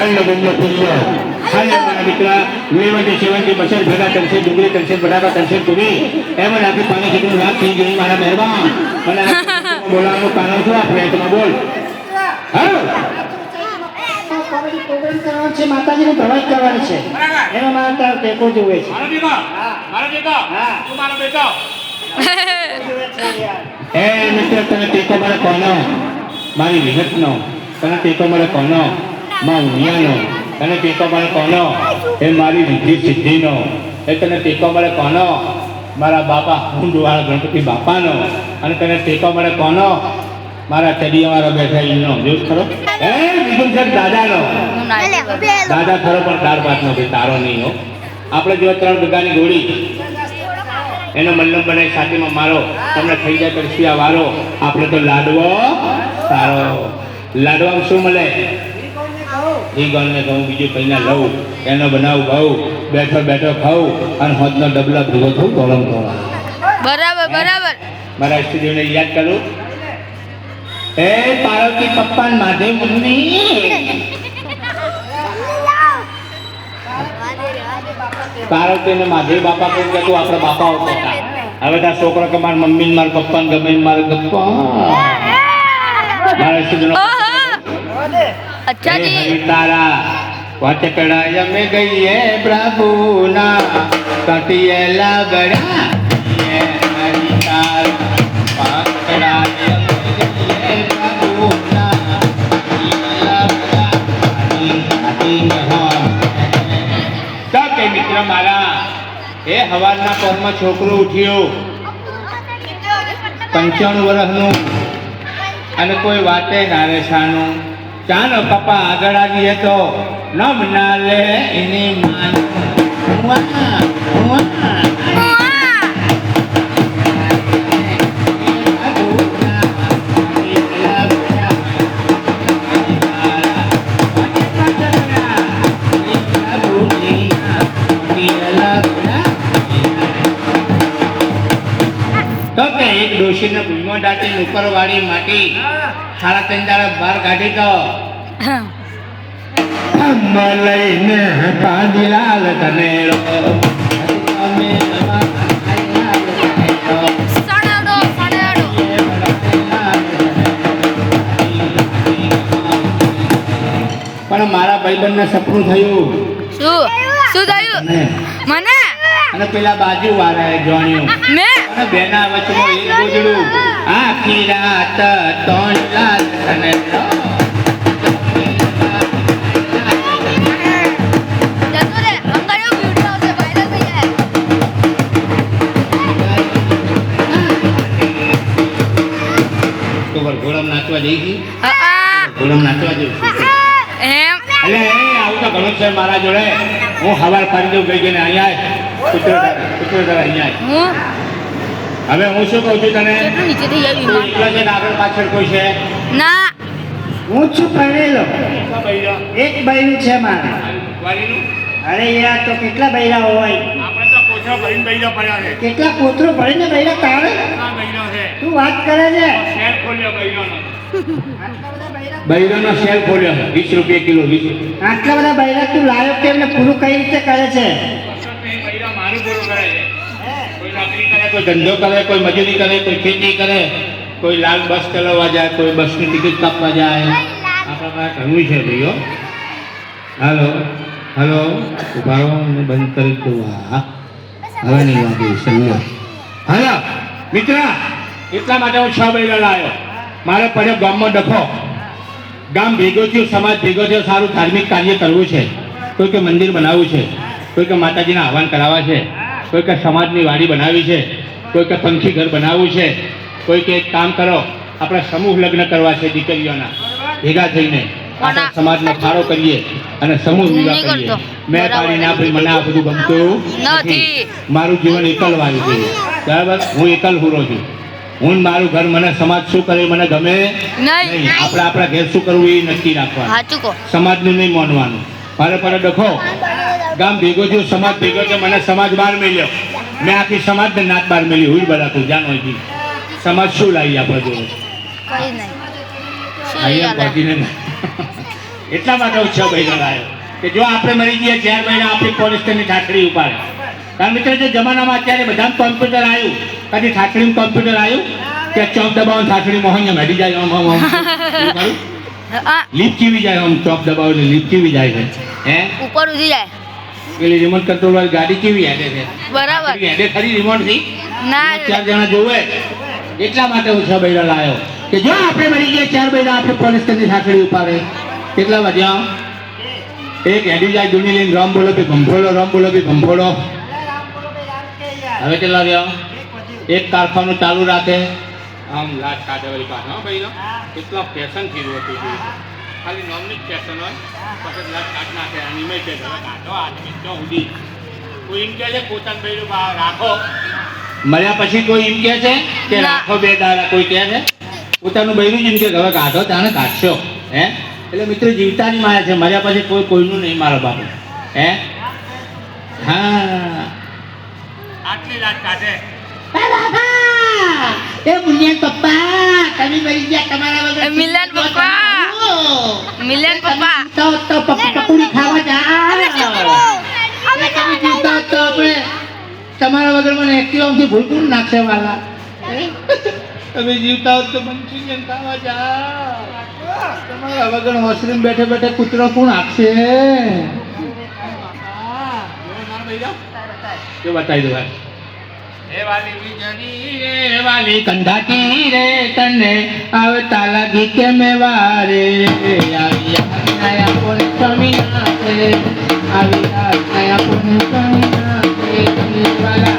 ગલ્લો ગલ્લો પુલ્યો હાલે મારા દીકરા લેવટી સેવંતી બસર ભેગા તરસે ડુંગળી તરસે બટાકા તરસે પૂરી એમ રાખી પાણી કીધું રાત થઈ ગઈ મારા મહેરબાન મને બોલાવવાનું કારણ શું આ ફ્લેટમાં બોલ હા કોમેડી પ્રોગ્રામ કરવાનો છે માતાજીનો પ્રવાસ કરવાનો છે એમાં મારા તાર ટેકો જોવે છે મારો દીકરો હા તું મારો બેટો એ મિત્ર તને ટેકો મળે કોનો મારી વિહતનો તને ટેકો મળે કોનો માં ઉમિયાનો તને ટેકો મળે કોનો એ મારી વિધિ સિદ્ધિનો એ તને ટેકો મળે કોનો મારા બાપા હુંડવાળા ગણપતિ બાપાનો અને તને ટેકો મળે કોનો મારા ચડિયાવાળા બેઠા ઈનો જોયું ખરો એ બીજું છે દાદાનો દાદા ખરો પણ દાળ ભાતનો ભાઈ તારો નહીં હો આપણે જો 3 વીઘાની ગોળી એનો મલ્લમ બનાવી છાતીમાં મારો તમને થઈ જાય તરસિયા વારો આપણે તો લાડવો સારો લાડવામાં શું મળે એ ગણને કહું બીજું કઈ ના લઉં એનો બનાવું ભાવ બેઠો બેઠો ખાઉં અને હોદનો ડબલા ભેગો થવું ગરમ થવા બરાબર બરાબર મારા સ્ટુડિયોને યાદ કરું એ પાર્વતી પપ્પા માધે મમ્મી પાર્વતી ને માધે બાપા કોઈ કહેતું આપણા બાપા હતા હવે તાર છોકરો કે મારા મમ્મી ને મારા પપ્પા ને ગમે મારે ગપ્પા મારા સ્ટુડિયો અચ્છા જી તારા વચકડા મે ગઈએ પ્રભુના કટિયેલા ગળા એ હરી તાર વચકડા મિત્ર મારા એ હવારના પરમાં છોકરો ઉઠ્યો 95 વર્ષનું અને કોઈ વાતે નારેશાનું ચાનો પપ્પા આગળ આવીએ તો નમ ના લે એની માન એક ડોશીને ભૂમો દાટી ઉપરવાળી માટી 3.5 દાડા બહાર કાઢી તો મલઈને કાંદીલાલ તને પણ મારા ભાઈબંધને સપનું થયું શું થયું મને અને પેલા બાજુ વાળાએ જાણ્યું મેં અને બેના વચમાં એક ગોજડું આખી રાત 3 લાલ તને ઘોડમ નાચવા જઈ ગઈ ઘોડમ નાચવા જઈ એમ એટલે આવું તો ઘણું છે મારા જોડે હું હવાર ફરી દઉં ગઈ ને અહીંયા પુત્ર અહીંયા હું હવે હું શું કહું છું તને કેટલું નીચેથી તું જઈ એકલા છે ને આગળ પાછળ કોઈ છે ના હું છું પરણેલો એક બૈરું છે મારે વાલીનું અરે યાર તો કેટલા બૈરા હોય આપણે તો કોથળો ભરીને બૈરો પડ્યા છે કેટલા પોતરો ભરીને બૈરા તારે આ બૈરો છે તું વાત કરે છે શેર ખોલ્યો બૈરોનો બૈરોનો સેલ ખોલ્યો 20 રૂપિયા કિલો 20 આટલા બધા બૈરા તું લાયો કેમ ને પૂરું કઈ રીતે કરે છે બૈરો મારું પૂરું કરે છે કોઈ નોકરી કરે કોઈ ધંધો કરે કોઈ મજૂરી કરે કોઈ ખેતી કરે કોઈ લાલ બસ ચલાવવા જાય કોઈ બસની ટિકિટ કાપવા જાય આપણા પાસે ઘણું છે ભાઈઓ હાલો હાલો ઉભા રહો અને બંધ કરી દઉં હા હવે નહીં વાંધો સમજો હાલો મિત્ર એટલા માટે હું 6 બૈરા લાવ્યો મારે પડ્યો ગામમાં ડખો ગામ ભેગો થયું સમાજ ભેગો થયો સારું ધાર્મિક કાર્ય કરવું છે કોઈ કે મંદિર બનાવવું છે કોઈ કે માતાજીના આહવાન કરાવવા છે કોઈ કે સમાજની વાડી બનાવી છે કોઈ કે પંખી ઘર બનાવવું છે કોઈ કે એક કામ કરો આપણે સમૂહ લગ્ન કરવા છે દીકરીઓના ભેગા થઈને આપણા સમાજનો ફાળો કરીએ અને સમૂહ વિવાહ કરીએ મેં પાડી ના ભાઈ મને આ બધું ગમતું નથી. મારું જીવન એકલવાળું છે બરાબર હું એકલ હુરો છું હું મારું ઘર મને સમાજ શું કરે મને ગમે નહીં આપણે આપણા ઘેર શું કરવું એ નક્કી રાખવાનું સાચું કહો સમાજનું નહીં માનવાનું મારે પર ડખો ગામ ભેગો થયો સમાજ ભેગો થયો મને સમાજ બહાર મેલ્યો મેં આખી સમાજને નાત બહાર મેલી હું બરાબર જાણો હતી સમાજ શું લાવી આપણે જોડે કઈ નહીં શું અહીંયા યાદ પહોંચીને એટલા માટે હું 6 મહિના લાવ્યો કે જો આપણે મરી ગયા 4 મહિના આપણી પોલિસ્ટરની ઠાકડી ઉપાડે. કારણ મિત્ર જે જમાનામાં અત્યારે બધા કોમ્પ્યુટર આવ્યું, કદી ઠાકડીનું કોમ્પ્યુટર આવ્યું કે ચોક દબાવો ઠાકડી મોહન મેડી જાય લીપ ચીવી જાય, આમ ચોક દબાવો એટલે લીપ ચીવી જાય છે. હે ઉપર ઉધી જાય. પેલી રિમોટ કંટ્રોલ વાળી ગાડી કેવી હેડે છે? બરાબર. હેડે ખરી રિમોટ થી ના 4 જણા જોવે. એટલા માટે હું 6 મહિના લાવ્યો કે જો આપણે મરી ગયા 4 મહિના આપણે પોલિસ્ટરની ઠાકડી ઉપાડે. કેટલા વાગ્યા? એક હેડી જાય દુની લઈને રામ બોલો ભી ભંભોળો, રામ બોલો ભી ભંભોળો. હવે કેટલા વાગ્યા? એક કારખાનું ચાલુ રાખે આમ લાટ કાઢે વળી પાછો. હા ભાઈ કેટલા ફેશન થઈ રહ્યું હતું ખાલી નોમની જ ફેશન હોય પછી લાટ કાઢ નાખે એની છે હવે કાઢો આદમી ક્યાં સુધી કોઈ એમ કહે છે પોતાનું બૈરું રાખો, મળ્યા પછી કોઈ એમ કહે છે કે રાખો 2 દાડા, કોઈ કહે છે પોતાનું બૈરું જ એમ કે હવે કાઢો તાણે કાઢશો. હે એટલે મિત્રો જીવતાની માયા છે, મળ્યા પછી કોઈ કોઈનું નહીં મારો બાપુ. હે હા આટલી લાટ કાઢે. એ મુનિયન પપ્પા તમે મરી ગયા તમારા વગર મિલન પપ્પા, મિલન પપ્પા. તો પકોડી ખાવા જા. તમે જીવતા હોત તો આપણે તમારા વગર મને એક્ટિવાથી ભૂલતું નાખશે વાલા. તમે જીવતા હોત તો મંચુરિયન ખાવા જા. તમારા વગર હોસ્ટેલ બેઠે બેઠે કૂતરો કોણ આપશે? કે બતાવી દો ભાઈ. એ વાલી વીજળી રે વાલી કંધાતી રે તને આવતા લાગી કે મે વારે આવી આયા કોણ સમીના છે આવી આયા કોણ સમીના છે વાલા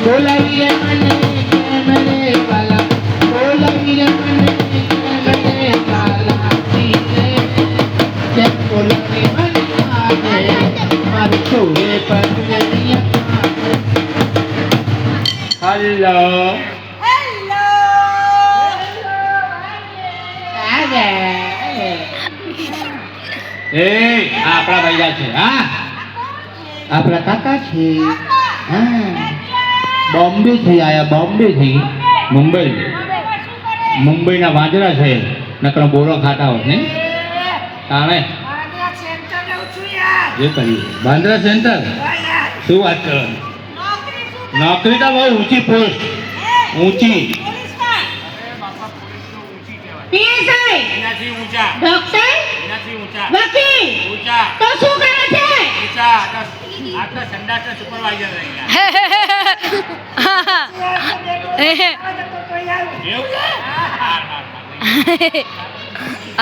બોલાવી રે મને કે મને વાલા બોલાવી રે મને કે મને વાલા કે બોલાવી મને મારી છોરે પર હેલો એ આપણા ભાઈલા છે. હા આપણા કાકા છે. હા બોમ્બે થી આયા, બોમ્બે થી મુંબઈના વાંદરા છે નકરો બોરો ખાતા હોત ને તાણે જે કરી વાંદરા સેન્ટર. શું વાત કરો? નોકરી તો બહુ ઊંચી પોસ્ટ, ઊંચી. પીએસઆઈ, એનાથી ઊંચા, ડોક્ટર, એનાથી ઊંચા, વકીલ, ઊંચા, તો શું કરે છે? ઊંચા. આ તો સંડાસના સુપરવાઇઝર રહી ગયા. એવું છે?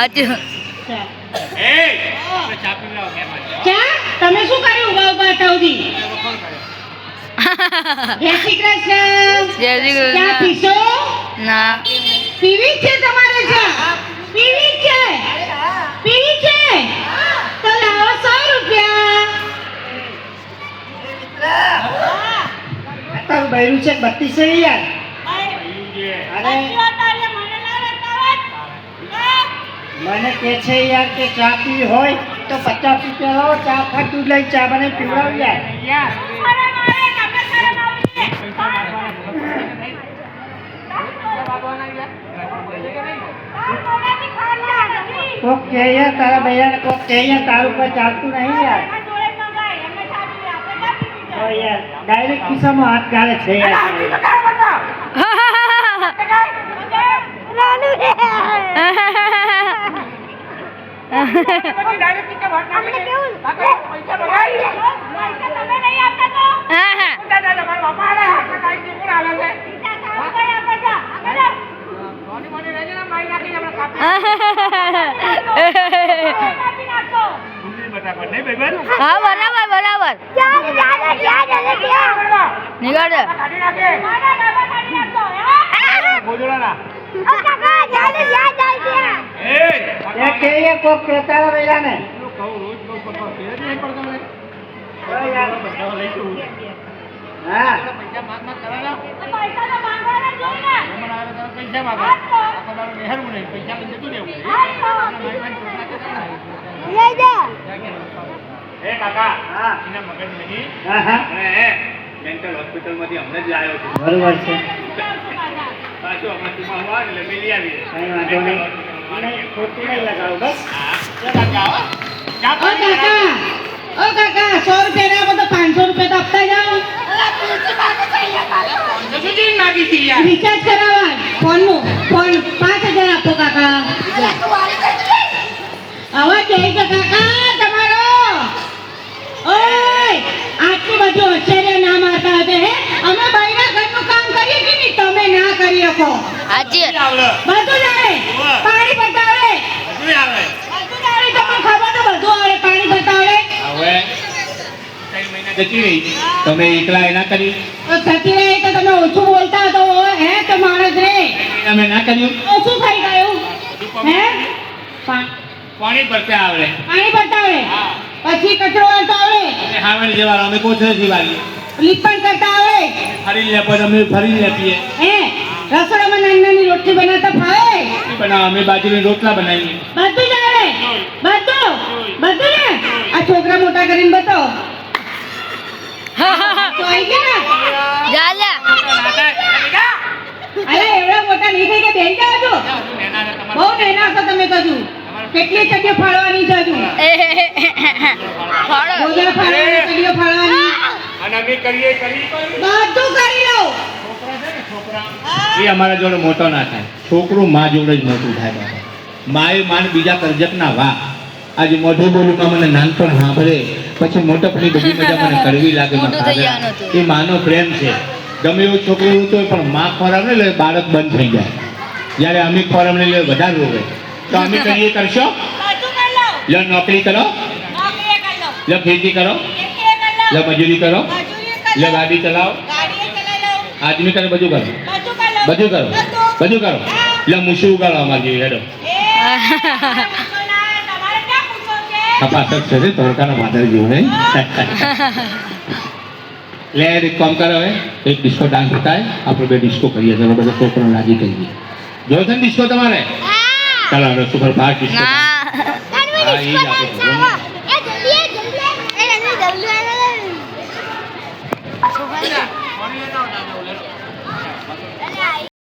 અચ્છા. એ આપણે ચા પી લાવો કેમ આજે? ચા? તમે શું કર્યું ઉભા ઉભા હતા સુધી? કોણ કરે? જય શ્રી કૃષ્ણ. જય શ્રી ચા કૃષ્ણ. પીશો? ના પીવી છે તમારે ચા? પીવી છે? પીવી છે? તો લાવો 100 રૂપિયા. તારું બૈરું છે 32 છે યાર. એવું છે. અરે મને કે છે યાર કે ચા પીવી હોય તો 50 રૂપિયા લાવો, ચા ખા દૂધ લઈ ચા બનાવી પીવડાવ યાર. કોક કે યાર તારા ભૈયાને કોક કે યાર તારું કોઈ ચાલતું નહીં યાર. તો યાર ડાયરેક્ટ ખિસ્સામાં હાથ ગાળે છે યાર. હા બરાબર બરાબર નીકળ એ કે યાર કોક કે તારા ભૈયાને. તો યાર હા એ કાકા હા એના મગજ નહીં હા હા અને મેન્ટલ હોસ્પિટલમાંથી હમણાં જ આવ્યો છું. બરોબર છે. પાછું હમણાં તું એટલે મેલી આવી કઈ વાંધો નહીં. ખોટું નહીં લગાવું બસ. હા ઓ કાકા 100 રૂપિયા ના તો 500 રૂપિયા તો આપતા જાઓ. તો શું ચીજ માગી હતી યાર? રિચાર્જ કરાવવા ફોનનું. ફોન 5000 આપો કાકા. આવા જઈ કે કાકા તમારો. ઓય આટલી બધી હોશિયારી ના મારતા હશે હે. અમે બૈરા ઘરનું કામ કરીએ કે નહીં તમે ના કરી શકો. હાજી આવડે. બધું જ આવે. પાણી બતાવે. બધું આવે. બધું જ આવે. તમને ખબર તો બધું આવે. પાણી બતાવે. હવે 3 મહિના જતી રહી તમે એકલા એના કરી થતી રહે તો તમે ઓછું બોલતા તો હે તો માણસ રે. અમે ના કર્યું ઓછું થઈ ગયું હે. પાણી ભરતે આવડે. પાણી બતાવે. પછી કચરો વાળતો આવડે. અમે હાવણી જવાનું અમે કોથળે જીવાની લીપણ કરતા આવડે. ફરી લે પછી અમે ફરી લે પીએ હે રસોડામાં નાની નાની રોટલી બનાવતા ફાવે. બનાવ અમે બાજરીના રોટલા બનાવીએ બધું જ આવે. બધું બધું ને આ છોકરા મોટા કરીને બતાવો. તો આવી ગયા ને. ચાલ્યા અરે એવડા મોટા નહીં થઈ ગયા બેન જાવ છો. બહુ નૈના છો તમે તો હજુ. કેટલી ચડીઓ ફાળવાની છે હજુ. ફાળો ગોદડા ફાળવાની ચડીઓ ફાળવાની. અને અમે કરીએ બધું કરી લઉં. એ અમારા જોડે મોટો ના થાય છોકરું માં જોડે જ મોટું થાય બાબા. માએ માન બીજા કરજક ના વાહ આજે મોઢું બોલુમાં મને નાનપણ સાંભળે પછી મોટપની બધી મજા મને કરવી લાગે મોટું થઈ જવાનું હતું. એ માનો પ્રેમ છે ગમે એવું છોકરું હોય તો પણ માં ખોરાક ને લે બાળક બંધ થઈ જાય જ્યારે અમે ખોરાક ને લે વધારે રોવે તો અમે કહીએ કરશો બધું કરી લઉં. લો નોકરી કરો નોકરી કરી લઉં. લો ખેતી કરો ખેતી કરી લો લઉં. મજૂરી કરો મજૂરી કરી લો લઉં. ગાડી ચલાવો ગાડી ચલાવી લઉં. આદમી કરે બધું કરો બધું કરી લઉં. બધું કરો બધું કરો લો મૂછું ઉગાડો અમારે જેવી હેડો તમારે ક્યાં પૂછો છે? કપાસક છે ને તડકાના વાદળ જેવું નહીં લે એક કામ કરો હવે એક ડિસ્કો ડાન્સ થાય આપણે બે ડિસ્કો કરીએ ચાલો બધા છોકરો લાગી કરીએ જો છે ને ડિસ્કો તમારે ચાલો હવે સુપર ફાસ્ટ ડિસ્કો ના હા એ જ આપણે